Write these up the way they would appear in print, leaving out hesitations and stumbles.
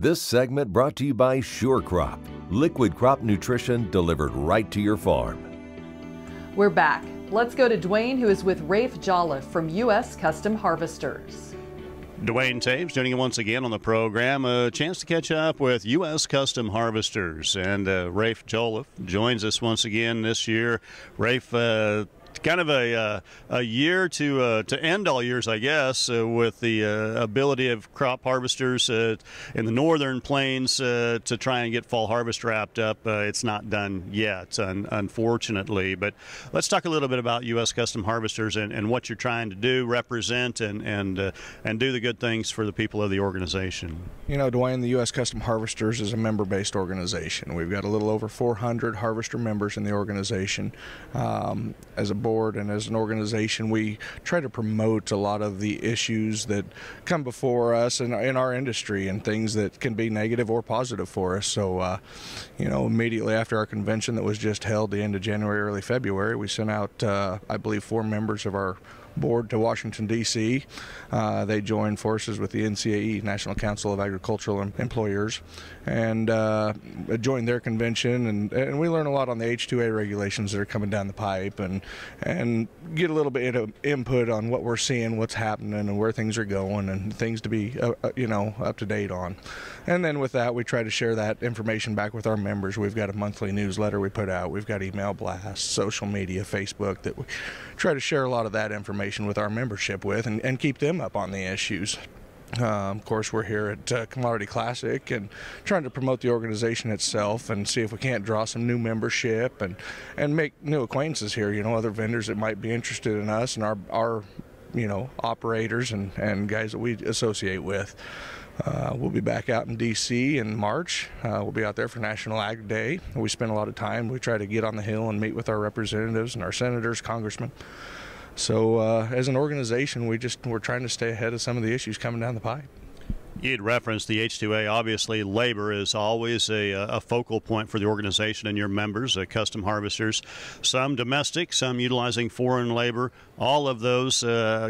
This segment brought to you by Sure Crop, liquid crop nutrition delivered right to your farm. We're back. Let's go to Duane, who is with Raph Jolliffe from U.S. Custom Harvesters. Duane Toews joining you once again on the program. A chance to catch up with U.S. Custom Harvesters. And Raph Jolliffe joins us once again this year. Raph, kind of a year to end all years, I guess, with the ability of crop harvesters in the northern plains to try and get fall harvest wrapped up. It's not done yet, unfortunately. But let's talk a little bit about U.S. Custom Harvesters and what you're trying to do, represent, and do the good things for the people of the organization. You know, Duane, the U.S. Custom Harvesters is a member-based organization. We've got a little over 400 harvester members in the organization. As a board and as an organization, we try to promote a lot of the issues that come before us in our industry and things that can be negative or positive for us. So, you know, immediately after our convention that was just held the end of January, early February, we sent out, I believe, 4 members of our board to Washington, D.C. They joined forces with the NCAE, National Council of Agricultural Employers, and joined their convention. And we learn a lot on the H-2A regulations that are coming down the pipe, and get a little bit of input on what we're seeing, what's happening, and where things are going, and things to be, you know, up to date on. And then with that, we try to share that information back with our members. We've got a monthly newsletter we put out. We've got email blasts, social media, Facebook, that we try to share a lot of that information with our membership with and keep them up on the issues. Of course, we're here at Commodity Classic and trying to promote the organization itself and see if we can't draw some new membership and make new acquaintances here, you know, other vendors that might be interested in us and our you know, operators and guys that we associate with. We'll be back out in D.C. in March. We'll be out there for National Ag Day. We spend a lot of time. We try to get on the Hill and meet with our representatives and our senators, congressmen. So as an organization, we're trying to stay ahead of some of the issues coming down the pipe. You'd referenced the H-2A. Obviously, labor is always a focal point for the organization and your members, custom harvesters. Some domestic, some utilizing foreign labor. All of those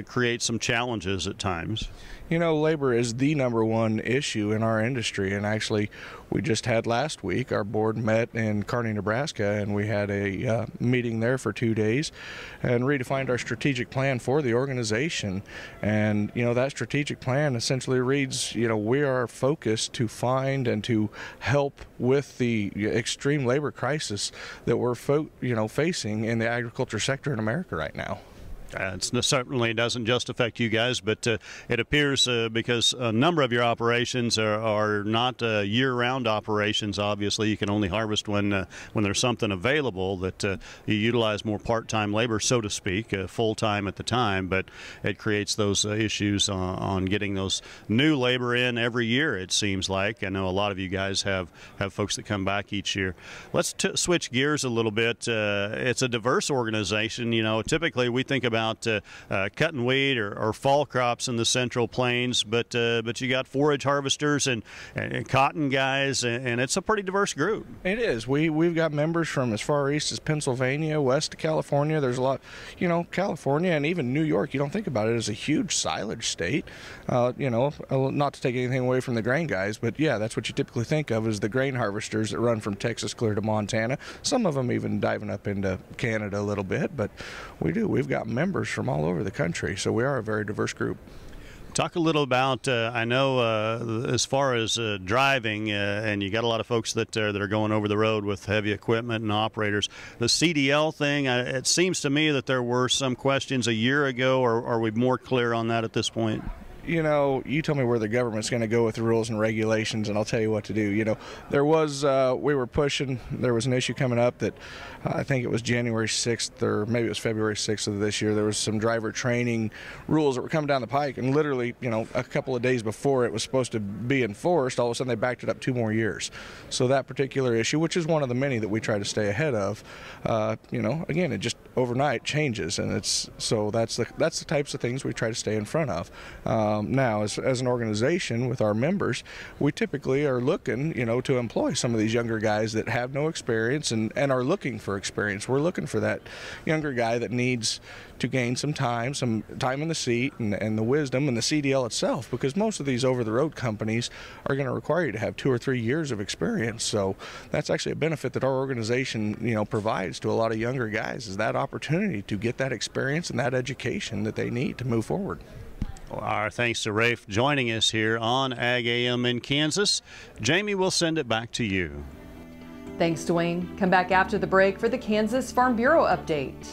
create some challenges at times. You know, labor is the #1 issue in our industry, and actually we just had last week, our board met in Kearney, Nebraska, and we had a meeting there for 2 days and redefined our strategic plan for the organization. And, you know, that strategic plan essentially reads, you know, we are focused to find and to help with the extreme labor crisis that we're facing in the agriculture sector in America right now. It certainly doesn't just affect you guys, but it appears because a number of your operations are not year-round operations. Obviously, you can only harvest when there's something available, that you utilize more part-time labor, so to speak, full-time at the time. But it creates those issues on getting those new labor in every year, it seems like. I know a lot of you guys have folks that come back each year. Let's switch gears a little bit. It's a diverse organization. You know, typically we think about cutting weed or fall crops in the Central Plains, but you got forage harvesters and cotton guys, and it's a pretty diverse group. It is. We've got members from as far east as Pennsylvania, west to California. There's a lot, you know, California and even New York. You don't think about it as a huge silage state. You know, not to take anything away from the grain guys, but yeah, that's what you typically think of as the grain harvesters that run from Texas clear to Montana. Some of them even diving up into Canada a little bit, but we've got members from all over the country, so we are a very diverse group. Talk a little about, I know as far as driving, and you got a lot of folks that are going over the road with heavy equipment and operators. The CDL thing, it seems to me that there were some questions a year ago, or are we more clear on that at this point? You know, you tell me where the government's going to go with the rules and regulations, and I'll tell you what to do. You know, there was, we were pushing, there was an issue coming up that I think it was January 6th or maybe it was February 6th of this year. There was some driver training rules that were coming down the pike, and literally, you know, a couple of days before it was supposed to be enforced, all of a sudden they backed it up 2 more years. So that particular issue, which is one of the many that we try to stay ahead of, you know, again, it just overnight changes, and it's so that's the types of things we try to stay in front of. Now, as an organization with our members, we typically are looking, to employ some of these younger guys that have no experience and are looking for experience. We're looking for that younger guy that needs to gain some time in the seat and the wisdom and the CDL itself, because most of these over-the-road companies are going to require you to have 2 or 3 years of experience. So that's actually a benefit that our organization, provides to a lot of younger guys, is that opportunity to get that experience and that education that they need to move forward. Our thanks to Raph joining us here on Ag AM in Kansas. Jamie, we'll send it back to you. Thanks, Duane. Come back after the break for the Kansas Farm Bureau update.